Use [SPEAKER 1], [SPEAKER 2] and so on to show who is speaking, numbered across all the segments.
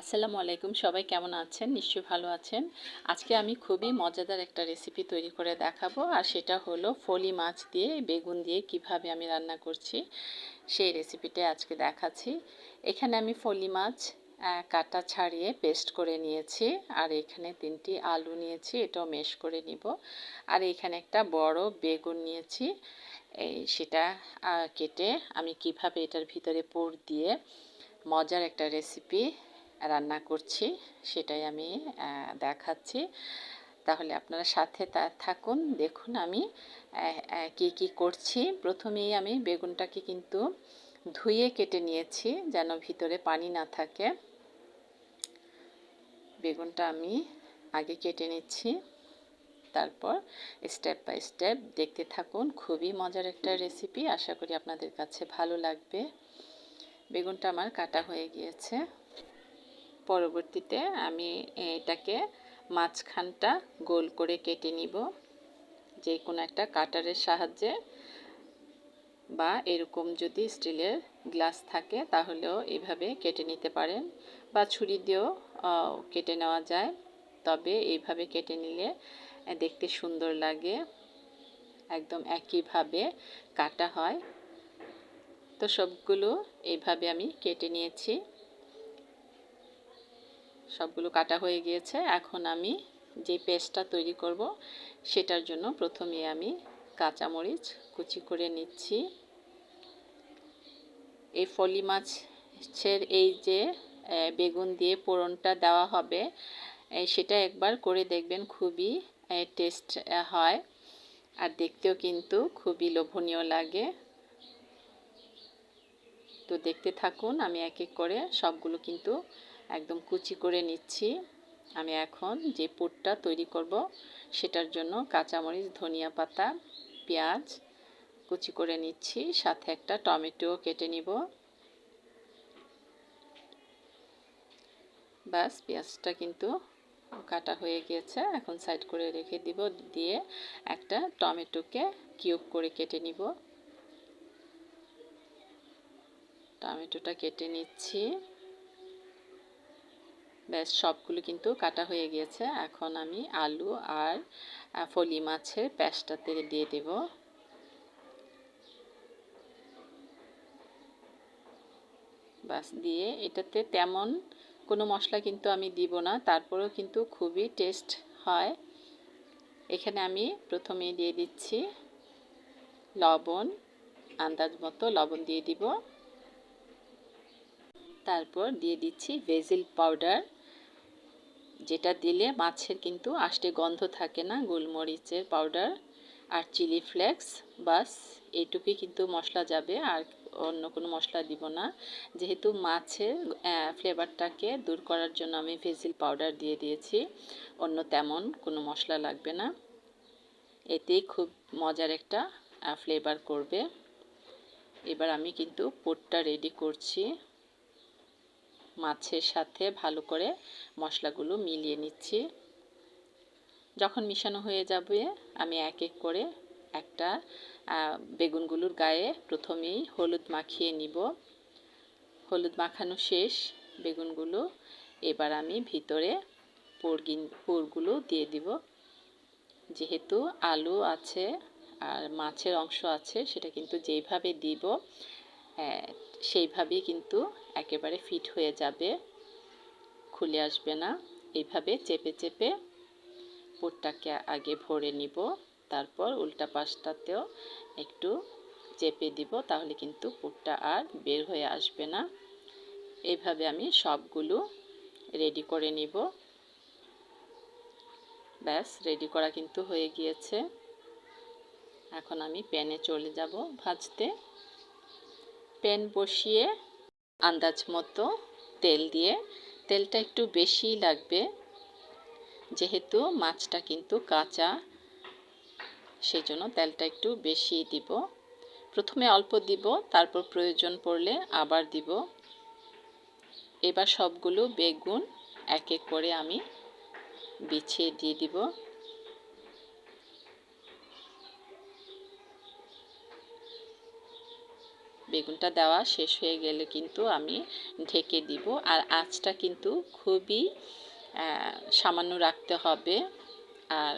[SPEAKER 1] আসসালামু আলাইকুম, সবাই কেমন আছেন? নিশ্চয়ই ভালো আছেন। আজকে আমি খুবই মজাদার একটা রেসিপি তৈরি করে দেখাবো, আর সেটা হলো ফলি মাছ দিয়ে বেগুন দিয়ে কিভাবে আমি রান্না করছি সেই রেসিপিটা আজকে দেখাচ্ছি। এখানে আমি ফলি মাছ কাটা ছাড়িয়ে পেস্ট করে নিয়েছি, আর এখানে 3টি আলু নিয়েছি, এটাও মেশ করে নিব। আর এখানে একটা বড় বেগুন নিয়েছি, সেটা কেটে আমি কিভাবে এটার ভিতরে পুর দিয়ে মজার একটা রেসিপি রান্না করছি সেটাই আমি দেখাচ্ছি। তাহলে আপনারা সাথে থাকুন, দেখুন আমি কি করছি। প্রথমেই আমি বেগুনটাকে কিন্তু ধুয়ে কেটে নিয়েছি যেন ভিতরে পানি না থাকে। বেগুনটা আমি আগে কেটে নিচ্ছি, তারপর স্টেপ বাই স্টেপ দেখতে থাকুন। খুবই মজার একটা রেসিপি, আশা করি আপনাদের কাছে ভালো লাগবে। বেগুনটা আমার কাটা হয়ে গিয়েছে। পরবর্তীতে আমি এটাকে মাঝখানটা গোল করে কেটে নিব, যে কোনো একটা কাটারের সাহায্যে, বা এরকম যদি স্টিলের গ্লাস থাকে তাহলেও এইভাবে কেটে নিতে পারেন, বা ছুরি দিয়েও কেটে নেওয়া যায়। তবে এইভাবে কেটে নিলে দেখতে সুন্দর লাগে, একদম একইভাবে কাটা হয়। তো সবগুলো এইভাবে আমি কেটে নিয়েছি, সবগুলো কাটা হয়ে গিয়েছে। এখন আমি যে পেস্টটা তৈরি করব সেটার জন্য প্রথমে আমি কাঁচামরিচ কুচি করে নিচ্ছি। এই ফলি মাছের এই যে বেগুন দিয়ে পোড়নটা দেওয়া হবে, সেটা একবার করে দেখবেন, খুবই টেস্ট হয়, আর দেখতেও কিন্তু খুবই লোভনীয় লাগে। তো দেখতে থাকুন, আমি এক এক করে সবগুলো কিন্তু একদম কুচি করে নিচ্ছি। আমি এখন যে পুরটা তৈরি করব সেটার জন্য কাঁচামরিচ, ধনিয়া পাতা, পেঁয়াজ কুচি করে নিচ্ছি, সাথে একটা টমেটো কেটে নিব। বাস, পেঁয়াজটা কিন্তু কাটা হয়ে গিয়েছে, এখন সাইড করে রেখে দিব। দিয়ে একটা টমেটোকে কিউব করে কেটে নিব। টমেটোটা কেটে নিচ্ছি। ব্যাস, সবগুলো কিন্তু কাটা হয়ে গিয়েছে। এখন আমি আলু আর ফলি মাছের পেস্টটাতে দিয়ে দেব। বাস, দিয়ে এটাতে তেমন কোনো মশলা কিন্তু আমি দিব না, তারপরেও কিন্তু খুবই টেস্ট হয়। এখানে আমি প্রথমে দিয়ে দিচ্ছি লবণ, আন্দাজ মতো লবণ দিয়ে দিব। তারপর দিয়ে দিচ্ছি ভেজিল পাউডার, যেটা দিলে মাছের কিন্তু আষ্টে গন্ধ থাকে না, গোলমরিচের পাউডার আর চিলি ফ্লেক্স। বাস, এইটুকুই কিন্তু মশলা যাবে, আর অন্য কোনো মশলা দিব না। যেহেতু মাছের ফ্লেভারটাকে দূর করার জন্য আমি ভেজিল পাউডার দিয়ে দিয়েছি, অন্য তেমন কোনো মশলা লাগবে না। এতেই খুব মজার একটা ফ্লেভার করবে। এবার আমি কিন্তু পুরটা রেডি করছি, মাছের সাথে ভালো করে মশলাগুলো মিলিয়ে নিচ্ছি। যখন মিশানো হয়ে যাবে আমি এক এক করে একটা বেগুনগুলোর গায়ে প্রথমেই হলুদ মাখিয়ে নিব। হলুদ মাখানো শেষ বেগুনগুলো, এবার আমি ভিতরে পুরগুলো দিয়ে দিব। যেহেতু আলু আছে আর মাছের অংশ আছে, সেটা কিন্তু যেইভাবে দিব সেইভাবেই কিন্তু একেবারে ফিট হয়ে যাবে, খুলে আসবে না। এইভাবে চেপে চেপে পুরটাকে আগে ভরে নিব, তারপর উল্টা পাশটাতেও একটু চেপে দিব, তাহলে কিন্তু পুরটা আর বের হয়ে আসবে না। এইভাবে আমি সবগুলো রেডি করে নিব। ব্যাস, রেডি করা কিন্তু হয়ে গিয়েছে। এখন আমি প্যানে চলে যাব ভাজতে। প্যান বসিয়ে আন্দাজ মতো তেল দিয়ে, তেলটা একটু বেশিই লাগবে যেহেতু মাছটা কিন্তু কাঁচা, সেই জন্য তেলটা একটু বেশি দিব। প্রথমে অল্প দিব, তারপর প্রয়োজন পড়লে আবার দিব। এবার সবগুলো বেগুন এক এক করে আমি বিছিয়ে দিয়ে দিব। বেগুনটা দেওয়া শেষ হয়ে গেলে কিন্তু আমি ঢেকে দিব। আর আঁচটা কিন্তু খুবই সামান্য রাখতে হবে। আর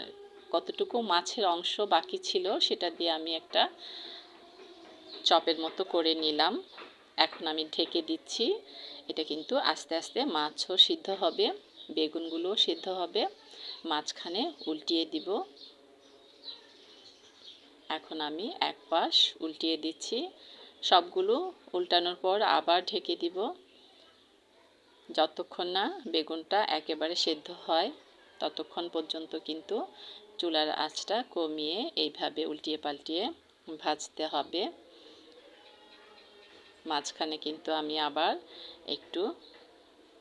[SPEAKER 1] কতটুকু মাছের অংশ বাকি ছিল সেটা দিয়ে আমি একটা চপের মতো করে নিলাম। এখন আমি ঢেকে দিচ্ছি। এটা কিন্তু আস্তে আস্তে মাছও সিদ্ধ হবে, বেগুনগুলোও সিদ্ধ হবে। মাঝখানে উল্টিয়ে দিব। এখন আমি এক পাশ উল্টিয়ে দিচ্ছি। সবগুলো উল্টানোর পর আবার ঢেকে দিব, যতক্ষণ না বেগুনটা একেবারে সেদ্ধ হয় ততক্ষণ পর্যন্ত কিন্তু চুলার আঁচটা কমিয়ে এইভাবে উল্টিয়ে পাল্টিয়ে ভাজতে হবে। মাঝখানে কিন্তু আমি আবার একটু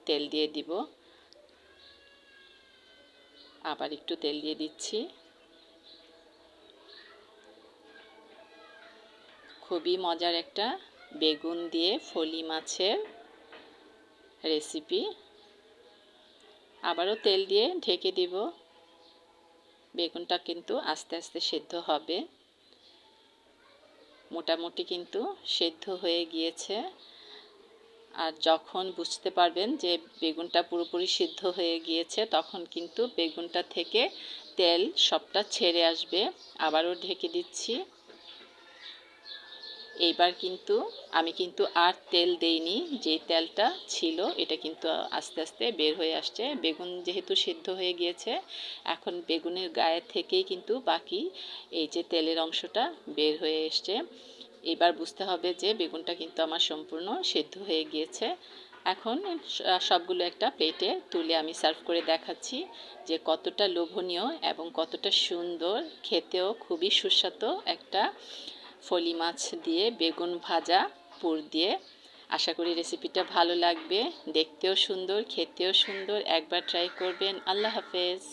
[SPEAKER 1] তেল দিয়ে দিব, আবার একটু তেল দিয়ে দিচ্ছি। খুবই মজার একটা বেগুন দিয়ে ফলি মাছের রেসিপি। আবারও তেল দিয়ে ঢেকে দিব। বেগুনটা কিন্তু আস্তে আস্তে সেদ্ধ হবে। মোটামুটি কিন্তু সেদ্ধ হয়ে গিয়েছে। আর যখন বুঝতে পারবেন যে বেগুনটা পুরোপুরি সিদ্ধ হয়ে গিয়েছে তখন কিন্তু বেগুনটা থেকে তেল সবটা ছেড়ে আসবে। আবারও ঢেকে দিচ্ছি। এইবার কিন্তু আমি আর তেল দেইনি, যে তেলটা ছিল এটা কিন্তু আস্তে আস্তে বের হয়ে আসছে। বেগুন যেহেতু সিদ্ধ হয়ে গিয়েছে, এখন বেগুনের গায়ে থেকেই কিন্তু বাকি এই যে তেলের অংশটা বের হয়ে এসছে। এবার বুঝতে হবে যে বেগুনটা কিন্তু আমার সম্পূর্ণ সিদ্ধ হয়ে গিয়েছে। এখন সবগুলো একটা প্লেটে তুলে আমি সার্ভ করে দেখাচ্ছি যে কতটা লোভনীয় এবং কতটা সুন্দর, খেতেও খুবই সুস্বাদু একটা ফলি মাছ দিয়ে বেগুন ভাজা পুর দিয়ে। আশা করি রেসিপিটা ভালো লাগবে, দেখতেও সুন্দর, খেতেও সুন্দর। একবার ট্রাই করবেন। আল্লাহ হাফেজ।